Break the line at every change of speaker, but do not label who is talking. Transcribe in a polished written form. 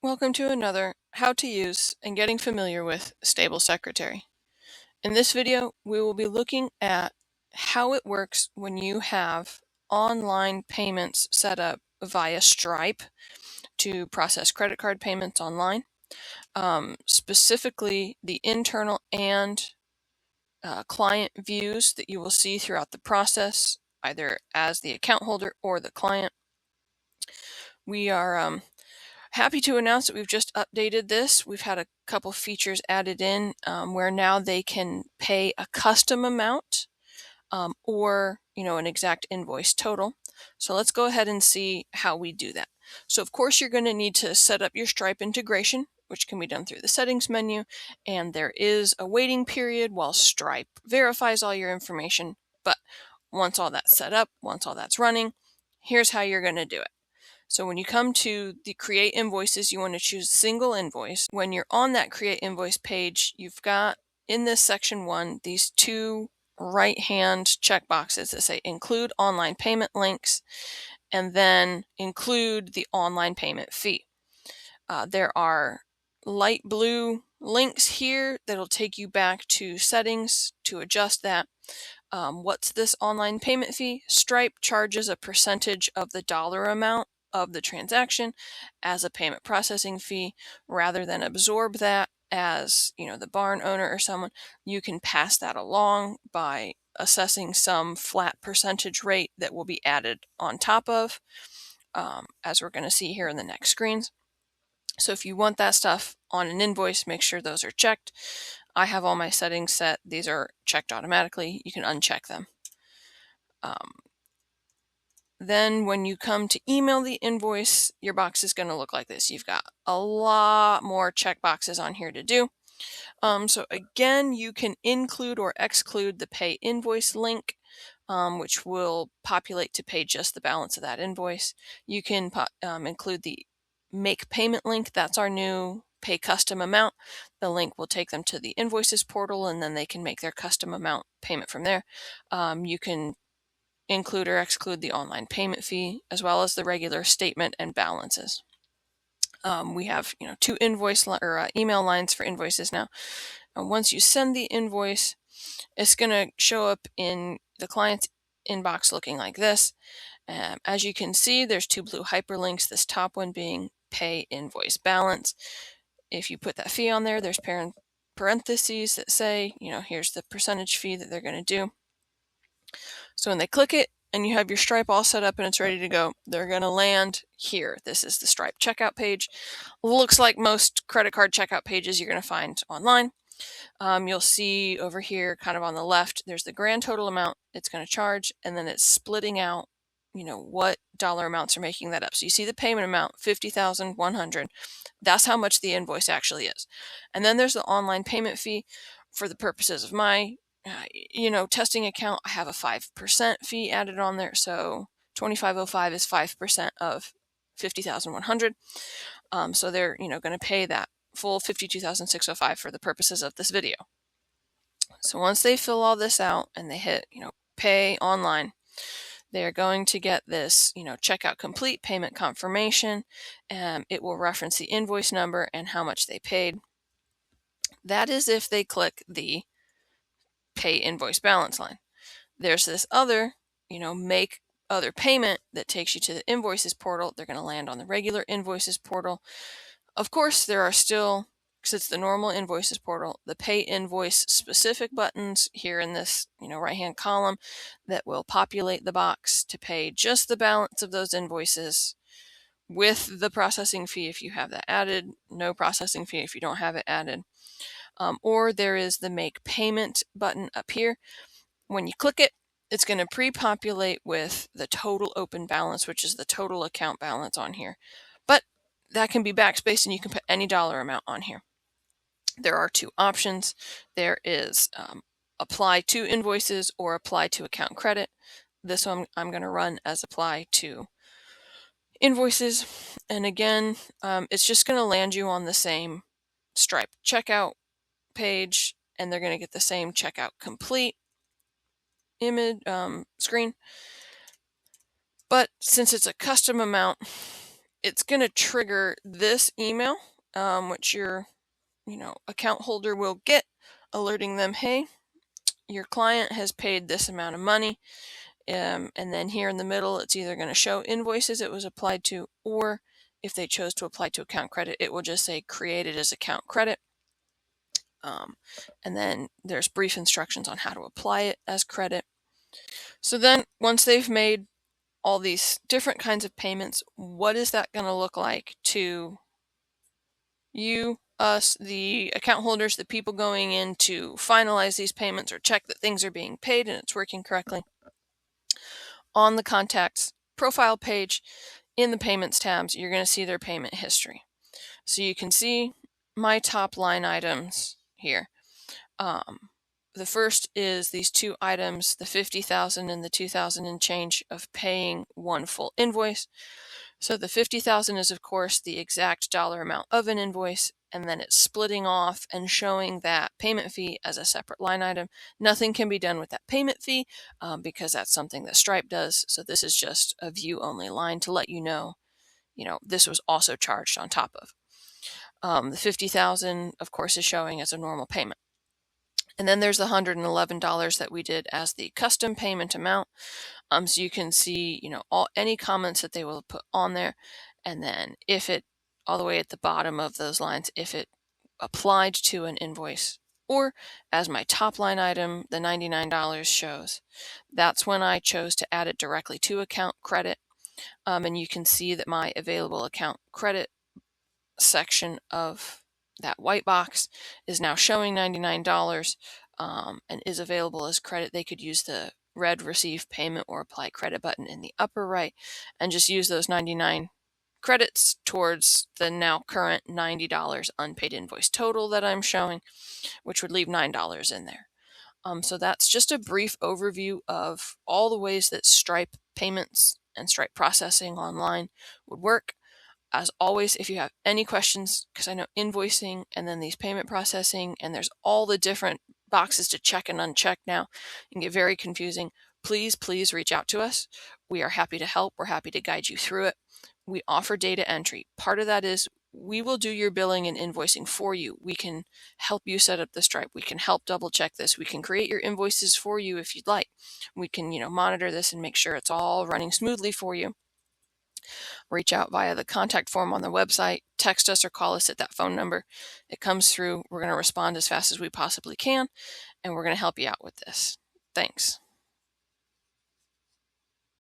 Welcome to another How to Use and Getting Familiar with StableSecretary. In this video, we will be looking at how it works when you have online payments set up via Stripe to process credit card payments online, specifically the internal and client views that you will see throughout the process, either as the account holder or the client. We are happy to announce that we've just updated this. We've had a couple features added in where now they can pay a custom amount or an exact invoice total. So let's go ahead and see how we do that. So of course you're going to need to set up your Stripe integration, which can be done through the settings menu, and there is a waiting period while Stripe verifies all your information. But once all that's set up, once all that's running, here's how you're going to do it. So when you come to the create invoices, you want to choose single invoice. When you're on that create invoice page, you've got in this section 1 these two right-hand checkboxes that say include online payment links and then include the online payment fee. There are light blue links here that'll take you back to settings to adjust that. What's this online payment fee? Stripe charges a percentage of the dollar amount of the transaction as a payment processing fee. Rather than absorb that as the barn owner or someone, you can pass that along by assessing some flat percentage rate that will be added on top of, as we're going to see here in the next screens. So if you want that stuff on an invoice, make sure those are checked. I have all my settings set. These are checked automatically. You can uncheck them. Then when you come to email the invoice, your box is going to look like this. You've got a lot more check boxes on here to do. So again, you can include or exclude the pay invoice link, which will populate to pay just the balance of that invoice. You can include the make payment link. That's our new pay custom amount. The link will take them to the invoices portal, and then they can make their custom amount payment from there. You can include or exclude the online payment fee, as well as the regular statement and balances. We have two invoice or email lines for invoices now. Once you send the invoice, it's going to show up in the client's inbox looking like this. As you can see, there's two blue hyperlinks, this top one being pay invoice balance. If you put that fee on there, there's parentheses that say, here's the percentage fee that they're going to do. So when they click it and you have your Stripe all set up and it's ready to go, they're going to land here. This is the Stripe checkout page. Looks like most credit card checkout pages you're going to find online. You'll see over here kind of on the left, there's the grand total amount it's going to charge, and then it's splitting out what dollar amounts are making that up. So you see the payment amount, $50,100. That's how much the invoice actually is. And then there's the online payment fee. For the purposes of my testing account, I have a 5% fee added on there. So $2,505 is 5% of $50,100. So they're going to pay that full $52,605 for the purposes of this video. So once they fill all this out and they hit pay online, they are going to get this checkout complete payment confirmation, and it will reference the invoice number and how much they paid. That is if they click the pay invoice balance line. There's this other make other payment that takes you to the invoices portal. They're going to land on the regular invoices portal. Of course, there are still, because it's the normal invoices portal, the pay invoice specific buttons here in this right hand column that will populate the box to pay just the balance of those invoices with the processing fee if you have that added, no processing fee if you don't have it added. Or there is the make payment button up here. When you click it, it's going to pre-populate with the total open balance, which is the total account balance on here. But that can be backspaced and you can put any dollar amount on here. There are two options. There is apply to invoices or apply to account credit. This one I'm going to run as apply to invoices. And again, it's just going to land you on the same Stripe checkout page, and they're going to get the same checkout complete image screen. But since it's a custom amount, it's going to trigger this email, which your account holder will get, alerting them, hey, your client has paid this amount of money. And then here in the middle, it's either going to show invoices it was applied to, or if they chose to apply to account credit, it will just say created as account credit. And then there's brief instructions on how to apply it as credit. So then once they've made all these different kinds of payments, what is that going to look like to you, us, the account holders, the people going in to finalize these payments or check that things are being paid and it's working correctly? On the contacts profile page in the payments tabs, you're going to see their payment history. So you can see my top line items here. The first is these two items, the $50,000 and the $2,000 and change of paying one full invoice. So the $50,000 is, of course, the exact dollar amount of an invoice, and then it's splitting off and showing that payment fee as a separate line item. Nothing can be done with that payment fee because that's something that Stripe does. So this is just a view-only line to let you know, this was also charged on top of. The $50,000, of course, is showing as a normal payment. And then there's the $111 that we did as the custom payment amount. So you can see, any comments that they will put on there. And then if it, all the way at the bottom of those lines, if it applied to an invoice, or as my top line item, the $99 shows, that's when I chose to add it directly to account credit. And you can see that my available account credit section of that white box is now showing $99 and is available as credit. They could use the red receive payment or apply credit button in the upper right and just use those 99 credits towards the now current $90 unpaid invoice total that I'm showing, which would leave $9 in there. So that's just a brief overview of all the ways that Stripe payments and Stripe processing online would work. As always, if you have any questions, because I know invoicing and then these payment processing, and there's all the different boxes to check and uncheck now, and get very confusing, please reach out to us. We are happy to help. We're happy to guide you through it. We offer data entry. Part of that is we will do your billing and invoicing for you. We can help you set up the Stripe. We can help double check this. We can create your invoices for you if you'd like. We can, monitor this and make sure it's all running smoothly for you. Reach out via the contact form on the website, text us or call us at that phone number. It comes through. We're going to respond as fast as we possibly can, and we're going to help you out with this. Thanks.